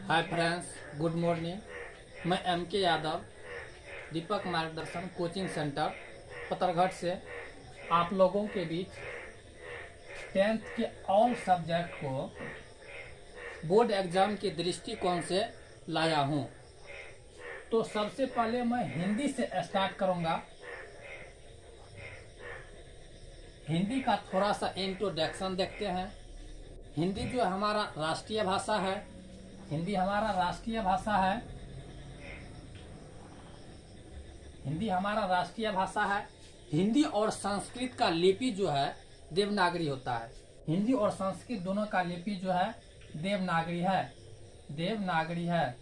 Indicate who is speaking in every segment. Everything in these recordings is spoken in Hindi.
Speaker 1: Hi friends, good morning. मैं M.K. यादव, दीपक मार्गदर्शन कोचिंग सेंटर पतरघट से आप लोगों के बीच 10th के ऑल सब्जेक्ट को बोर्ड एग्जाम के दृष्टिकोण से लाया हूं। तो सबसे पहले मैं हिंदी से स्टार्ट करूंगा। हिंदी का थोड़ा सा इंट्रोडक्शन देखते हैं। हिंदी जो हमारा राष्ट्रीय भाषा है, हिंदी हमारा राष्ट्रीय भाषा है। हिंदी हमारा राष्ट्रीय भाषा है। हिंदी और संस्कृत का लिपि जो है देवनागरी होता है। हिंदी और संस्कृत दोनों का लिपि जो है देवनागरी है। देवनागरी है।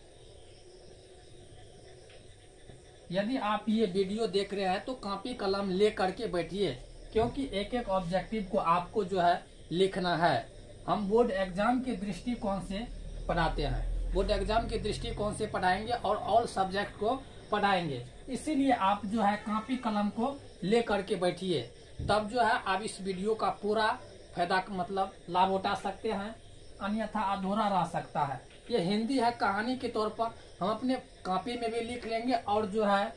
Speaker 1: यदि आप ये वीडियो देख रहे हैं तो कॉपी कलम ले करके बैठिए, क्योंकि एक एक ऑब्जेक्टिव को आपको जो है लिखना है। हम बोर्ड एग्जाम के दृष्टिकोण से पढ़ाते हैं। बोर्ड एग्जाम के दृष्टिकोण से पढ़ाएंगे और ऑल सब्जेक्ट को पढ़ाएंगे। इसीलिए आप जो है कॉपी कलम को ले करके बैठिए, तब जो है आप इस वीडियो का पूरा फायदा मतलब लाभ उठा सकते हैं, अन्यथा अधूरा रह सकता है। ये हिंदी है, कहानी के तौर पर हम अपने कॉपी में भी लिख लेंगे और जो है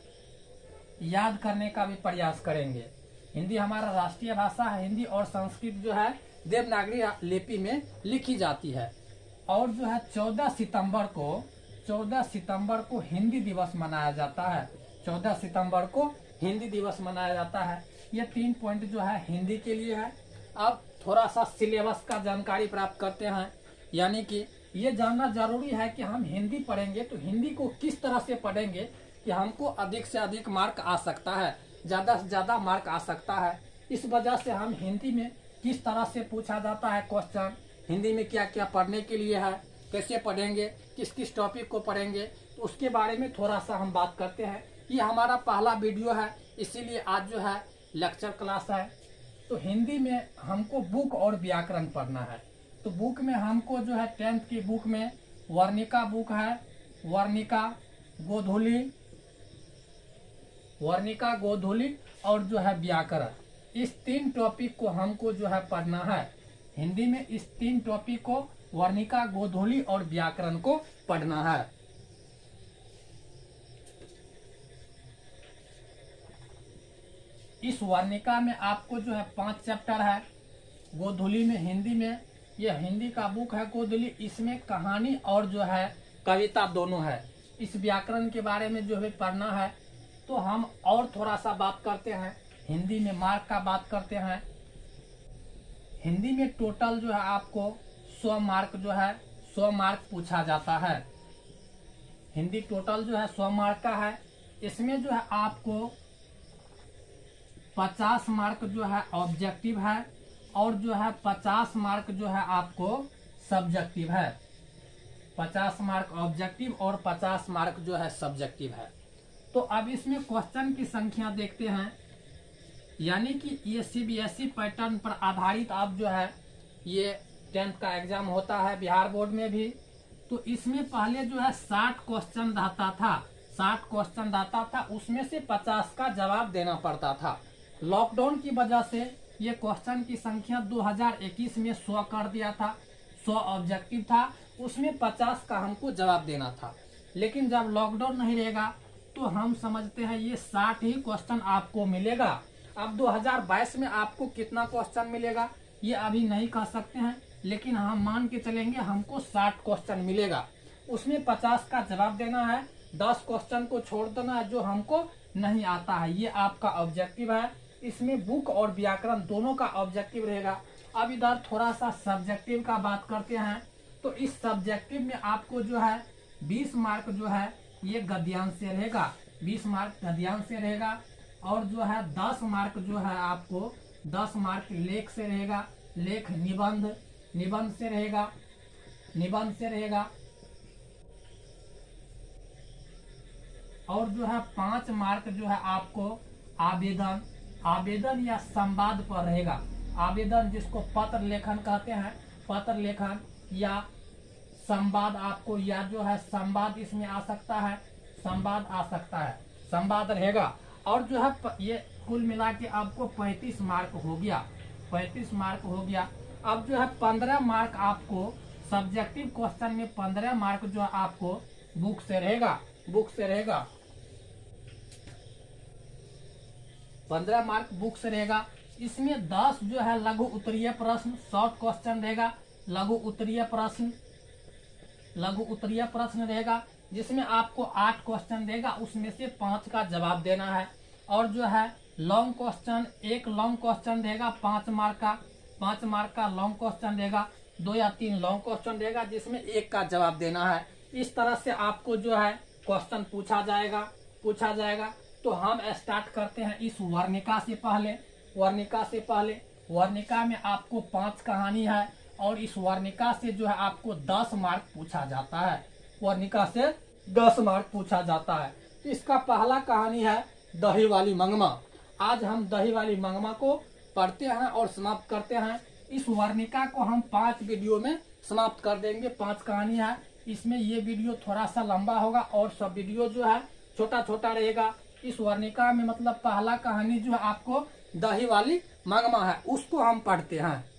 Speaker 1: याद करने का भी प्रयास करेंगे। हिंदी हमारा राष्ट्रीय भाषा है। हिंदी और संस्कृत जो है देवनागरी लिपि में लिखी जाती है। और जो है 14 सितंबर को हिंदी दिवस मनाया जाता है। 14 सितंबर को हिंदी दिवस मनाया जाता है। ये 3 पॉइंट जो है हिंदी के लिए है। अब थोड़ा सा सिलेबस का जानकारी प्राप्त करते हैं। यानी कि ये जानना जरूरी है कि हम हिंदी पढ़ेंगे तो हिंदी को किस तरह से पढ़ेंगे कि हमको अधिक से अधिक मार्क आ सकता है, ज्यादा से ज्यादा मार्क आ सकता है। इस वजह से हम हिंदी में किस तरह से पूछा जाता है क्वेश्चन, हिंदी में क्या क्या पढ़ने के लिए है, कैसे पढ़ेंगे, किस किस टॉपिक को पढ़ेंगे, तो उसके बारे में थोड़ा सा हम बात करते हैं। ये हमारा पहला वीडियो है, इसीलिए आज जो है लेक्चर क्लास है। तो हिंदी में हमको बुक और व्याकरण पढ़ना है। तो बुक में हमको जो है 10th की बुक में वर्णिका बुक है, वर्णिका गोधूली और जो है व्याकरण। इस 3 टॉपिक को हमको जो है पढ़ना है। हिंदी में इस 3 टॉपिक को वर्णिका, गोधूली और व्याकरण को पढ़ना है। इस वर्णिका में आपको जो है 5 चैप्टर है। गोधूली में हिंदी में, यह हिंदी का बुक है गोधूली, इसमें कहानी और जो है कविता दोनों है। इस व्याकरण के बारे में जो है पढ़ना है। तो हम और थोड़ा सा बात करते हैं। हिंदी में मार्क का बात करते हैं। हिंदी में टोटल जो है आपको 100 मार्क जो है 100 मार्क पूछा जाता है। हिंदी टोटल जो है 100 मार्क का है। इसमें जो है आपको 50 मार्क जो है ऑब्जेक्टिव है और जो है 50 मार्क जो है आपको सब्जेक्टिव है। 50 मार्क ऑब्जेक्टिव और 50 मार्क जो है सब्जेक्टिव है। तो अब इसमें क्वेश्चन की संख्या देखते हैं। यानी कि ये CBSE पैटर्न पर आधारित आप जो है ये 10th का एग्जाम होता है बिहार बोर्ड में भी। तो इसमें पहले जो है 60 क्वेश्चन रहता था। 60 क्वेश्चन रहता था, उसमें से 50 का जवाब देना पड़ता था। लॉकडाउन की वजह से ये क्वेश्चन की संख्या 2021 में 100 कर दिया था। 100 ऑब्जेक्टिव था, उसमें 50 का हमको जवाब देना था। लेकिन जब लॉकडाउन नहीं रहेगा तो हम समझते हैं ये 60 ही क्वेश्चन आपको मिलेगा। अब 2022 में आपको कितना क्वेश्चन मिलेगा ये अभी नहीं कह सकते हैं, लेकिन हम मान के चलेंगे हमको 60 क्वेश्चन मिलेगा। उसमें 50 का जवाब देना है, 10 क्वेश्चन को छोड़ देना है जो हमको नहीं आता है। ये आपका ऑब्जेक्टिव है। इसमें बुक और व्याकरण दोनों का ऑब्जेक्टिव रहेगा। अब इधर थोड़ा सा सब्जेक्टिव का बात करते हैं। तो इस सब्जेक्टिव में आपको जो है 20 मार्क जो है ये गद्यांश से रहेगा। 20 मार्क गद्यांश से रहेगा और जो है 10 मार्क जो है आपको 10 मार्क लेख से रहेगा। लेख निबंध से रहेगा। और जो है 5 मार्क जो है आपको आवेदन या संवाद पर रहेगा। आवेदन जिसको पत्र लेखन कहते हैं, पत्र लेखन या संवाद आपको, या जो है संवाद इसमें आ सकता है, संवाद आ सकता है, संवाद रहेगा। और जो है ये कुल मिला के आपको 35 मार्क हो गया। 35 मार्क हो गया। अब जो है 15 मार्क आपको सब्जेक्टिव क्वेश्चन में 15 मार्क जो है आपको बुक से रहेगा, 15 मार्क बुक से रहेगा। इसमें 10 जो है लघु उत्तरीय प्रश्न, शॉर्ट क्वेश्चन रहेगा, लघु उत्तरीय प्रश्न रहेगा, जिसमें आपको 8 क्वेश्चन देगा, उसमें से 5 का जवाब देना है। और जो है लॉन्ग क्वेश्चन, एक लॉन्ग क्वेश्चन देगा 5 मार्क का लॉन्ग क्वेश्चन देगा, 2 या 3 लॉन्ग क्वेश्चन देगा, जिसमें 1 का जवाब देना है। इस तरह से आपको जो है क्वेश्चन पूछा जाएगा। तो हम स्टार्ट करते हैं इस वर्णिका से पहले। वर्णिका में आपको 5 कहानी है और इस वर्णिका से जो है आपको 10 मार्क पूछा जाता है। वर्णिका से 10 मार्क पूछा जाता है। तो इसका पहला कहानी है दही वाली मंगमा। आज हम दही वाली मंगमा को पढ़ते हैं और समाप्त करते हैं। इस वर्णिका को हम 5 वीडियो में समाप्त कर देंगे। 5 कहानी है, इसमें ये वीडियो थोड़ा सा लंबा होगा और सब वीडियो जो है छोटा छोटा रहेगा। इस वर्णिका में मतलब पहला कहानी जो है आपको दही वाली मंगमा है, उसको हम पढ़ते हैं।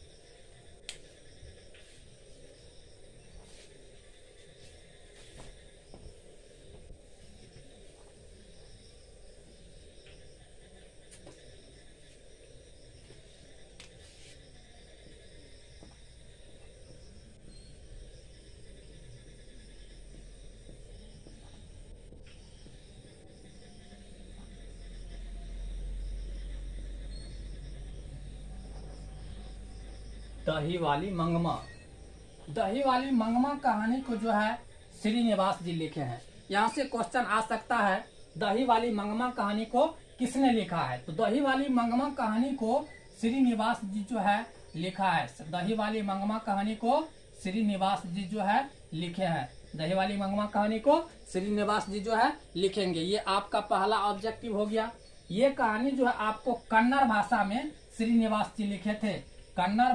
Speaker 1: दही वाली मंगमा कहानी को जो है श्रीनिवास जी लिखे हैं। यहाँ से क्वेश्चन आ सकता है दही वाली मंगमा कहानी को किसने लिखा है। तो दही वाली मंगमा कहानी को श्रीनिवास जी जो है लिखा है। दही वाली मंगमा कहानी को श्रीनिवास जी जो है लिखे हैं। दही वाली मंगमा कहानी को श्रीनिवास जी जो है लिखेंगे। ये आपका पहला ऑब्जेक्टिव हो गया। ये कहानी जो है आपको कन्नड़ भाषा में श्रीनिवास जी लिखे थे। कन्नड़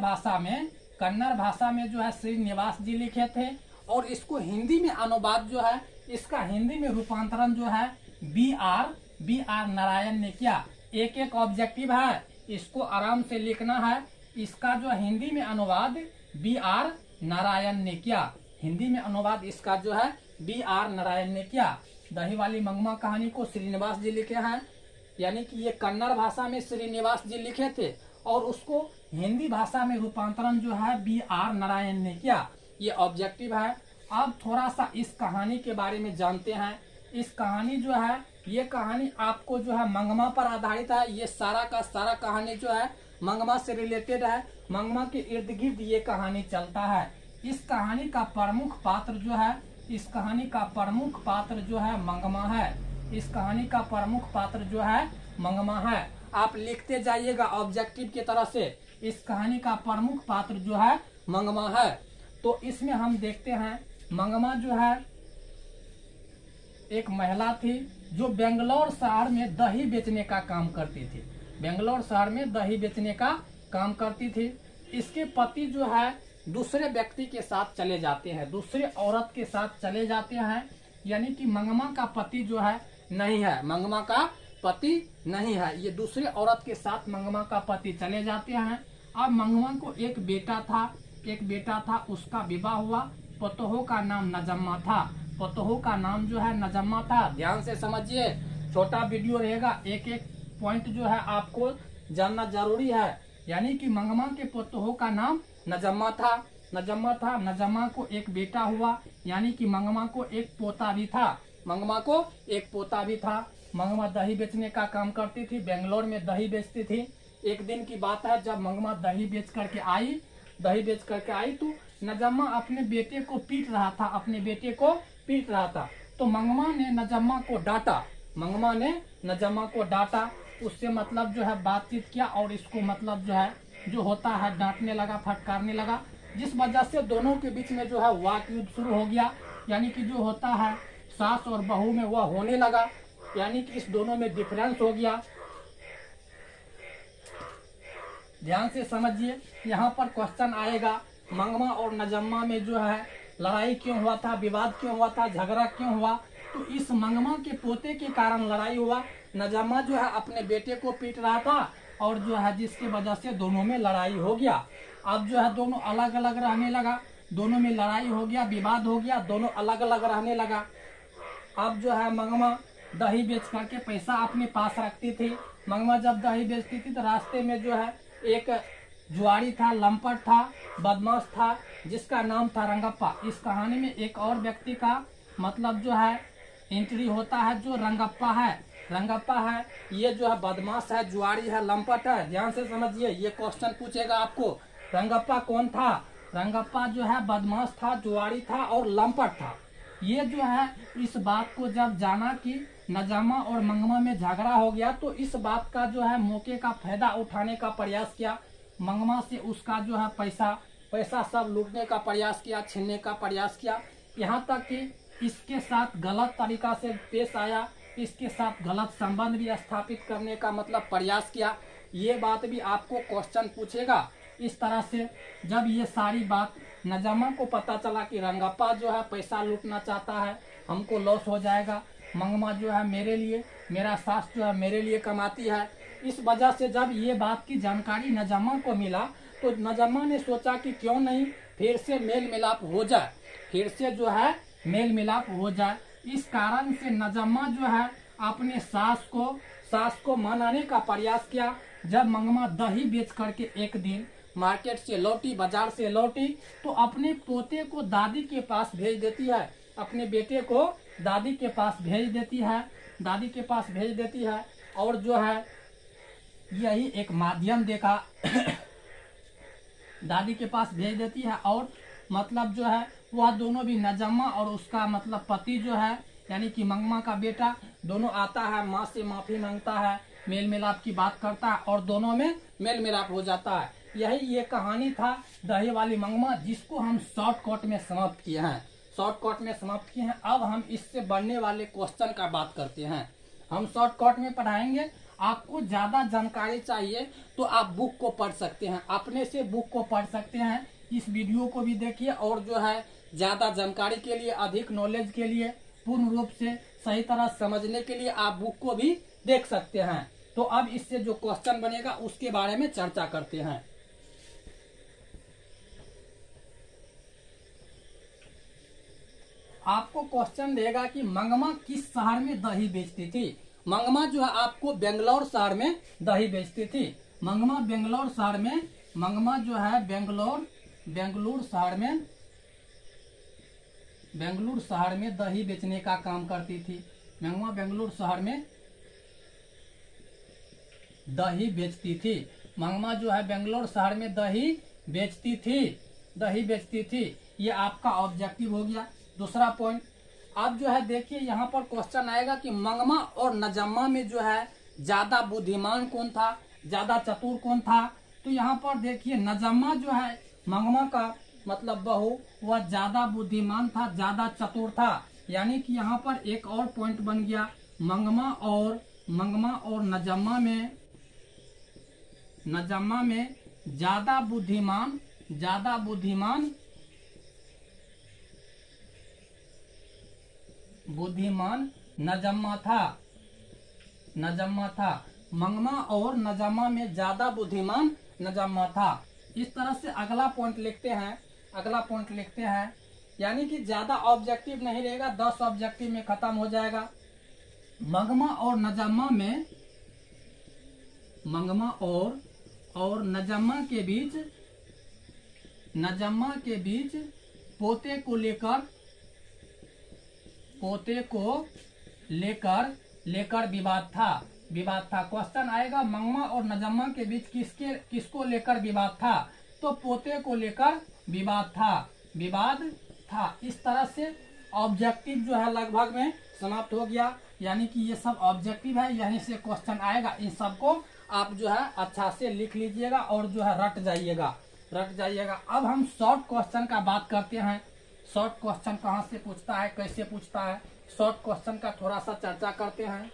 Speaker 1: भाषा में जो है श्रीनिवास जी लिखे थे। और इसको हिंदी में अनुवाद जो है, इसका हिंदी में रूपांतरण जो है बी आर नारायण ने किया। एक ऑब्जेक्टिव है, इसको आराम से लिखना है। इसका जो हिंदी में अनुवाद बी आर नारायण ने किया। हिंदी में अनुवाद इसका जो है बी आर नारायण ने किया। दही वाली मंगमा कहानी को श्रीनिवास जी लिखे हैं, यानी कि ये कन्नड़ भाषा में श्रीनिवास जी लिखे थे और उसको हिंदी भाषा में रूपांतरण जो है बी आर नारायण ने किया। ये ऑब्जेक्टिव है। अब थोड़ा सा इस कहानी के बारे में जानते हैं। इस कहानी जो है, ये कहानी आपको जो है मंगमा पर आधारित है। ये सारा का सारा कहानी जो है मंगमा से रिलेटेड है। मंगमा के इर्द गिर्द ये कहानी चलता है। इस कहानी का प्रमुख पात्र जो है मंगमा है। इस कहानी का प्रमुख पात्र जो है मंगमा है। आप लिखते जाइएगा ऑब्जेक्टिव की तरह से। इस कहानी का प्रमुख पात्र जो है मंगमा है। तो इसमें हम देखते हैं मंगमा जो है एक महिला थी जो बेंगलोर शहर में दही बेचने का काम करती थी। बेंगलोर शहर में दही बेचने का काम करती थी। इसके पति जो है दूसरे व्यक्ति के साथ चले जाते हैं, दूसरे औरत के साथ चले जाते हैं। यानी कि मंगमा का पति जो है नहीं है, मंगमा का पति नहीं है। ये दूसरे औरत के साथ मंगमा का पति चले जाते हैं। अब मंगमा को एक बेटा था, उसका विवाह हुआ। पतोह का नाम नजम्मा था। ध्यान से समझिए, छोटा वीडियो रहेगा, एक एक पॉइंट जो है आपको जानना जरूरी है। यानी कि मंगमा के पतोह का नाम नजम्मा था। नजम्मा को एक बेटा हुआ, यानी कि मंगमा को एक पोता भी था। मंगमा दही बेचने का काम करती थी, बेंगलोर में दही बेचती थी। एक दिन की बात है, जब मंगमा दही बेच करके आई तो नजम्मा अपने बेटे को पीट रहा था। तो मंगमा ने नजम्मा को डांटा। उससे मतलब जो है बातचीत किया और इसको मतलब जो है जो होता है डांटने लगा, फटकारने लगा, जिस वजह से दोनों के बीच में जो है वाक युद्ध शुरू हो गया। यानी कि जो होता है सास और बहू में वह होने लगा, यानी कि इस दोनों में डिफरेंस हो गया। ध्यान से समझिए, यहाँ पर क्वेश्चन आएगा मंगमा और नजम्मा में जो है लड़ाई क्यों हुआ था, विवाद क्यों हुआ था, झगड़ा क्यों हुआ। तो इस मंगमा के पोते के कारण लड़ाई हुआ। नजम्मा जो है अपने बेटे को पीट रहा था और जो है जिसकी वजह से दोनों में लड़ाई हो गया। अब जो है दोनों अलग अलग रहने लगा। दोनों में लड़ाई हो गया, विवाद हो गया, दोनों अलग अलग रहने लगा। अब जो है मंगमा दही बेच करके पैसा अपने पास रखती थी। मंगमा जब दही बेचती थी तो रास्ते में जो है एक जुआरी था, लंपट था, बदमाश था, जिसका नाम था रंगप्पा। इस कहानी में एक और व्यक्ति का मतलब जो है एंट्री होता है, जो रंगप्पा है। रंगप्पा है, ये जो है बदमाश है, जुआरी है, लंपट है। ध्यान से समझिए, ये क्वेश्चन पूछेगा आपको। रंगप्पा कौन था? रंगप्पा जो है बदमाश था, जुआरी था और लंपट था। ये जो है इस बात को जब जाना कि नजामा और मंगमा में झगड़ा हो गया, तो इस बात का जो है मौके का फायदा उठाने का प्रयास किया। मंगमा से उसका जो है पैसा सब लूटने का प्रयास किया, छीनने का प्रयास किया। यहाँ तक कि इसके साथ गलत तरीका से पेश आया, इसके साथ गलत संबंध भी स्थापित करने का मतलब प्रयास किया। ये बात भी आपको क्वेश्चन पूछेगा। इस तरह से जब ये सारी बात नजामा को पता चला कि रंगप्पा जो है पैसा लूटना चाहता है, हमको लॉस हो जाएगा, मंगमा जो है मेरे लिए, मेरा सास जो है मेरे लिए कमाती है, इस वजह से जब ये बात की जानकारी नजामा को मिला तो नजामा ने सोचा कि क्यों नहीं फिर से मेल मिलाप हो जाए, फिर से जो है मेल मिलाप हो जाए। इस कारण से नजामा जो है अपने सास को मनाने का प्रयास किया। जब मंगमा दही बेच करके एक दिन मार्केट से लौटी, बाजार से लौटी, तो अपने पोते को दादी के पास भेज देती है, अपने बेटे को दादी के पास भेज देती है, दादी के पास भेज देती है। और जो है यही एक माध्यम देखा दादी के पास भेज देती है। और मतलब जो है वह दोनों भी नजामा और उसका मतलब पति जो है यानी कि मंगमा का बेटा दोनों आता है, माँ से माफी मांगता है, मेल मिलाप की बात करता है और दोनों में मेल मिलाप हो जाता है। यही ये कहानी था दही वाली मंगमा, जिसको हम शॉर्टकट में समाप्त किए हैं, शॉर्टकट में समाप्त किए हैं। अब हम इससे बढ़ने वाले क्वेश्चन का बात करते हैं। हम शॉर्टकट में पढ़ाएंगे। आपको ज्यादा जानकारी चाहिए तो आप बुक को पढ़ सकते हैं, अपने से बुक को पढ़ सकते हैं। इस वीडियो को भी देखिए और जो है ज्यादा जानकारी के लिए, अधिक नॉलेज के लिए, पूर्ण रूप से सही तरह समझने के लिए आप बुक को भी देख सकते हैं। तो अब इससे जो क्वेश्चन बनेगा उसके बारे में चर्चा करते हैं। आपको क्वेश्चन देगा कि मंगमा किस शहर में दही बेचती थी। मंगमा जो है आपको बेंगलोर शहर में दही बेचती थी। मंगमा बेंगलोर शहर में, मंगमा जो है बेंगलुरु शहर में दही बेचने का काम करती थी। मंगमा बेंगलुरु शहर में दही बेचती थी। मंगमा जो है बेंगलोर शहर में दही बेचती थी। ये आपका ऑब्जेक्टिव हो गया। दूसरा पॉइंट, अब जो है देखिए यहाँ पर क्वेश्चन आएगा कि मंगमा और नजामा में जो है ज्यादा बुद्धिमान कौन था, ज्यादा चतुर कौन था। तो यहाँ पर देखिए नजामा जो है मंगमा का मतलब बहू, वह ज्यादा बुद्धिमान था, ज्यादा चतुर था। यानी कि यहाँ पर एक और पॉइंट बन गया, मंगमा और नजामा में ज्यादा बुद्धिमान नजामा था। मंगमा और नजामा में ज्यादा बुद्धिमान नजामा था। इस तरह से अगला पॉइंट लिखते हैं। यानी कि ज्यादा ऑब्जेक्टिव नहीं रहेगा, 10 ऑब्जेक्टिव में खत्म हो जाएगा। मंगमा और नजामा के बीच पोते को लेकर विवाद था। क्वेश्चन आएगा मंगमा और नजामा के बीच किसको लेकर विवाद था। तो पोते को लेकर विवाद था। इस तरह से ऑब्जेक्टिव जो है लगभग में समाप्त हो गया। यानी कि ये सब ऑब्जेक्टिव है, यहीं से क्वेश्चन आएगा। इन सबको आप जो है अच्छा से लिख लीजिएगा और जो है रट जाइएगा। अब हम शॉर्ट क्वेश्चन का बात करते हैं। शॉर्ट क्वेश्चन कहाँ से पूछता है, कैसे पूछता है, शॉर्ट क्वेश्चन का थोड़ा सा चर्चा करते हैं,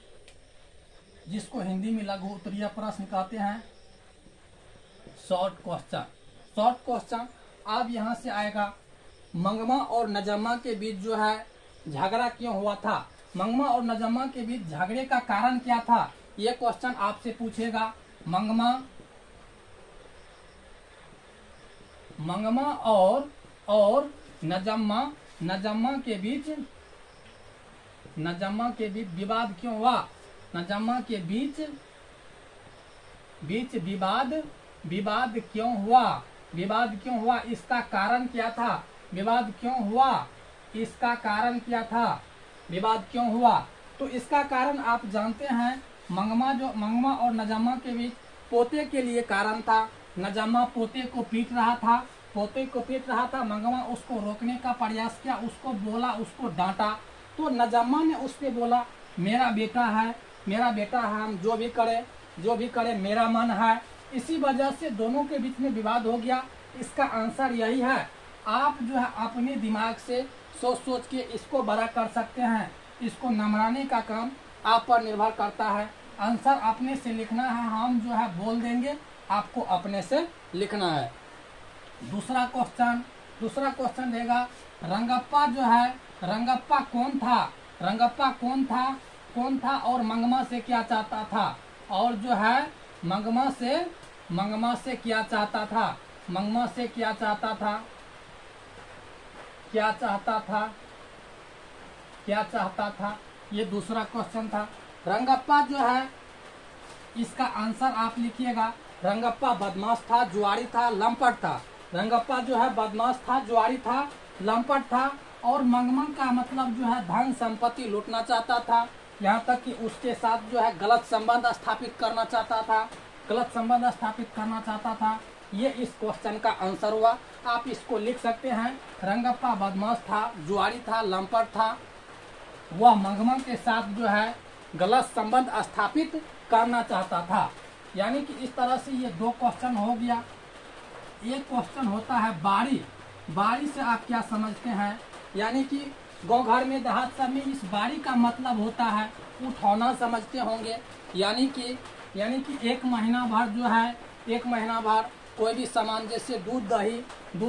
Speaker 1: जिसको हिंदी में लघु उत्तरीय प्रश्न कहते हैं। शॉर्ट क्वेश्चन अब यहाँ से आएगा, मंगमा और नजामा के बीच जो है झगड़ा क्यों हुआ था। मंगमा और नजामा के बीच झगड़े का कारण क्या था, ये क्वेश्चन आपसे पूछेगा। मंगमा और नजम्मा के बीच विवाद क्यों हुआ? नजम्मा के बीच विवाद क्यों हुआ? विवाद क्यों हुआ? इसका कारण क्या था? विवाद क्यों हुआ? इसका कारण क्या था? विवाद क्यों हुआ? तो इसका कारण आप जानते हैं, मंगमा और नजम्मा के बीच पोते के लिए कारण था। नजम्मा पोते को पीट रहा था, मंगमा उसको रोकने का प्रयास किया, उसको बोला, उसको डांटा। तो नजम्मा ने उससे बोला मेरा बेटा है, हम जो भी करे मेरा मन है। इसी वजह से दोनों के बीच में विवाद हो गया। इसका आंसर यही है। आप जो है अपने दिमाग से सोच के इसको बड़ा कर सकते हैं। इसको नमराने का काम आप पर निर्भर करता है। आंसर अपने से लिखना है, हम जो है बोल देंगे, आपको अपने से लिखना है। दूसरा क्वेश्चन देगा, रंगप्पा कौन था और मंगमा से क्या चाहता था? और जो है मंगमा से क्या चाहता था? ये दूसरा क्वेश्चन था। रंगप्पा जो है, इसका आंसर आप लिखिएगा। रंगप्पा बदमाश था, जुआरी था, लंपट था। रंगप्पा जो है बदमाश था, जुआरी था, लंपट था। और मंगमा का मतलब जो है धन संपत्ति लूटना चाहता था, यहाँ तक कि उसके साथ जो है गलत संबंध स्थापित करना चाहता था। ये इस क्वेश्चन का आंसर हुआ। आप इसको लिख सकते हैं। रंगप्पा बदमाश था, जुआरी था, लंपट था, वह मंगमा के साथ जो है गलत संबंध स्थापित करना चाहता था। यानी कि इस तरह से ये दो क्वेश्चन हो गया। एक क्वेश्चन होता है बाड़ी से आप क्या समझते हैं? यानी कि गाँव घर में, देहात सब में इस बाड़ी का मतलब होता है उठौना, समझते होंगे। यानी कि एक महीना भर कोई भी सामान, जैसे दूध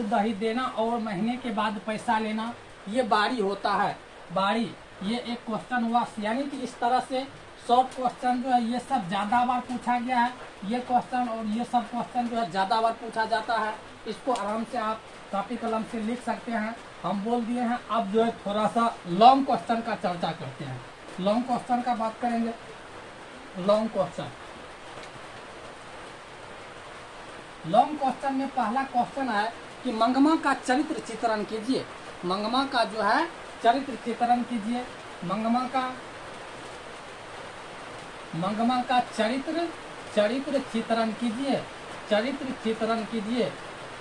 Speaker 1: दही देना और महीने के बाद पैसा लेना, ये बाड़ी होता है। बाड़ी, ये एक क्वेश्चन हुआ। यानी कि इस तरह से शॉर्ट क्वेश्चन जो है ये सब ज्यादा बार पूछा गया है। ये क्वेश्चन और ये सब क्वेश्चन जो है ज्यादा बार पूछा जाता है। इसको आराम से आप कॉपी कलम से लिख सकते हैं। हम बोल दिए हैं। अब जो है थोड़ा सा लॉन्ग क्वेश्चन का चर्चा करते हैं। लॉन्ग क्वेश्चन का बात करेंगे। लॉन्ग क्वेश्चन में पहला क्वेश्चन है कि मंगमा का चरित्र चित्रण कीजिए। मंगमा का जो है चरित्र चित्रण कीजिए। मंगमा का चरित्र चित्रण कीजिए।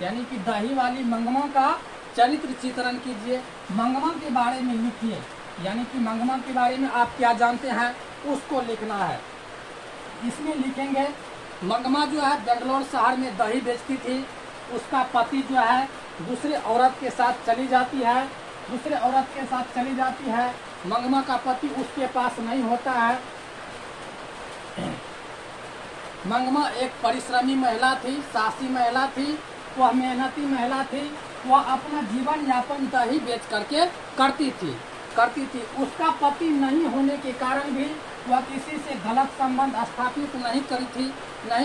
Speaker 1: यानी कि दही वाली मंगमा का चरित्र चित्रण कीजिए। मंगमा के बारे में लिखिए। यानी कि मंगमा के बारे में आप क्या जानते हैं उसको लिखना है। इसमें लिखेंगे मंगमा जो है बेंगलोर शहर में दही बेचती थी। उसका पति जो है दूसरे औरत के साथ चली जाती है। मंगमा का पति उसके पास नहीं होता है। मंगमा एक परिश्रमी महिला थी, साहसी महिला थी, वह मेहनती महिला थी। वह अपना जीवन यापन दही बेच करके करती थी। उसका पति नहीं होने के कारण भी वह किसी से गलत संबंध स्थापित नहीं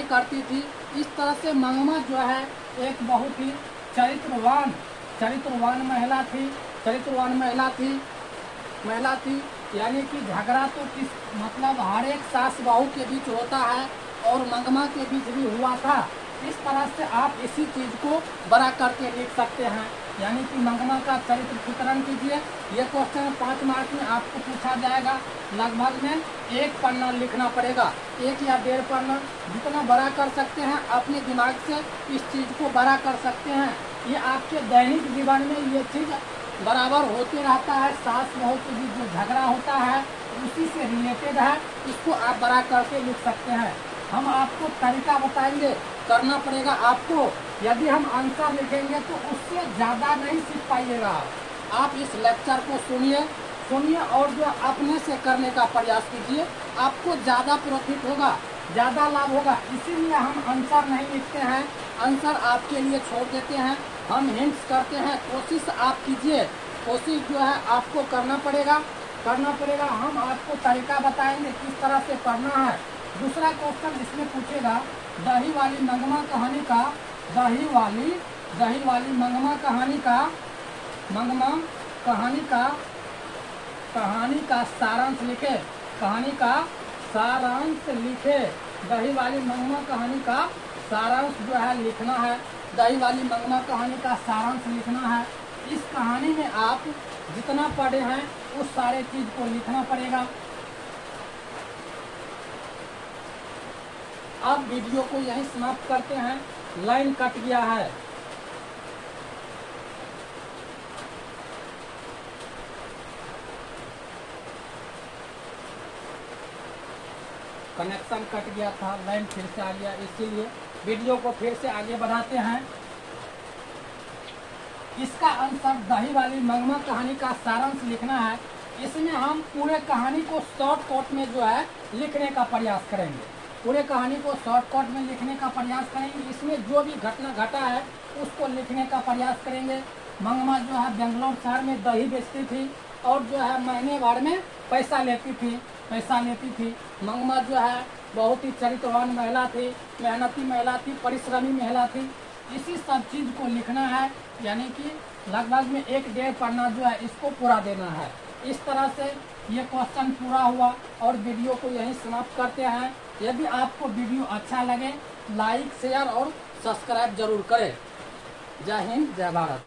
Speaker 1: करती थी। इस तरह से मंगमा जो है एक बहुत ही चरित्रवान महिला थी। यानी कि झगड़ा तो हर एक सास बहू के बीच होता है और मंगमा के बीच भी हुआ था। इस तरह से आप इसी चीज को बड़ा करके लिख सकते हैं। यानी कि मंगमा का चरित्र चित्रण कीजिए। ये क्वेश्चन 5 मार्क में आपको पूछा जाएगा। लगभग में 1 पन्ना लिखना पड़ेगा, 1 या 1.5 पन्ना। जितना बड़ा कर सकते हैं अपने दिमाग से इस चीज को बड़ा कर सकते हैं। ये आपके दैनिक जीवन में ये चीज बराबर होते रहता है। सास बहू के बीच जो झगड़ा होता है उसी से रिलेटेड है। इसको आप बड़ा करके लिख सकते हैं। हम आपको तरीका बताएंगे, करना पड़ेगा आपको। यदि हम आंसर लिखेंगे तो उससे ज़्यादा नहीं सीख पाइएगा। आप इस लेक्चर को सुनिए और जो अपने से करने का प्रयास कीजिए। आपको ज़्यादा प्रॉफिट होगा, ज़्यादा लाभ होगा। इसीलिए हम आंसर नहीं लिखते हैं, आंसर आपके लिए छोड़ देते हैं। हम हिंट्स करते हैं। कोशिश आप कीजिए, कोशिश जो है आपको करना पड़ेगा। हम आपको तरीका बताएंगे किस तरह से पढ़ना है। दूसरा क्वेश्चन इसमें पूछेगा दही वाली मंगमा कहानी का मंगमा कहानी का सारांश लिखे। कहानी का सारांश लिखे। दही वाली मंगमा कहानी का सारांश जो है लिखना है। दही वाली मंगमा कहानी का सारांश लिखना है। इस कहानी में आप जितना पढ़े हैं उस सारे चीज को लिखना पड़ेगा। अब वीडियो को यहीं समाप्त करते हैं। लाइन कट गया है। कनेक्शन कट गया था, लाइन फिर से आ गया, इसीलिए वीडियो को फिर से आगे बढ़ाते हैं। इसका आंसर दही वाली मंगमा कहानी का सारांश लिखना है। इसमें हम पूरे कहानी को शॉर्टकट में जो है लिखने का प्रयास करेंगे। पूरे कहानी को शॉर्टकट में लिखने का प्रयास करेंगे। इसमें जो भी घटना घटा है उसको लिखने का प्रयास करेंगे। मंगमा जो है बेंगलोर शहर में दही बेचती थी और जो है महीने भर में पैसा लेती थी। मंगमा जो है बहुत ही चरित्रवान महिला थी, मेहनती महिला थी, परिश्रमी महिला थी। इसी सब चीज को लिखना है, यानी कि लगभग में 1-1.5 पन्ना जो है इसको पूरा देना है। इस तरह से ये क्वेश्चन पूरा हुआ और वीडियो को यहीं समाप्त करते हैं। यदि आपको वीडियो अच्छा लगे लाइक शेयर और सब्सक्राइब जरूर करें। जय हिंद, जय भारत।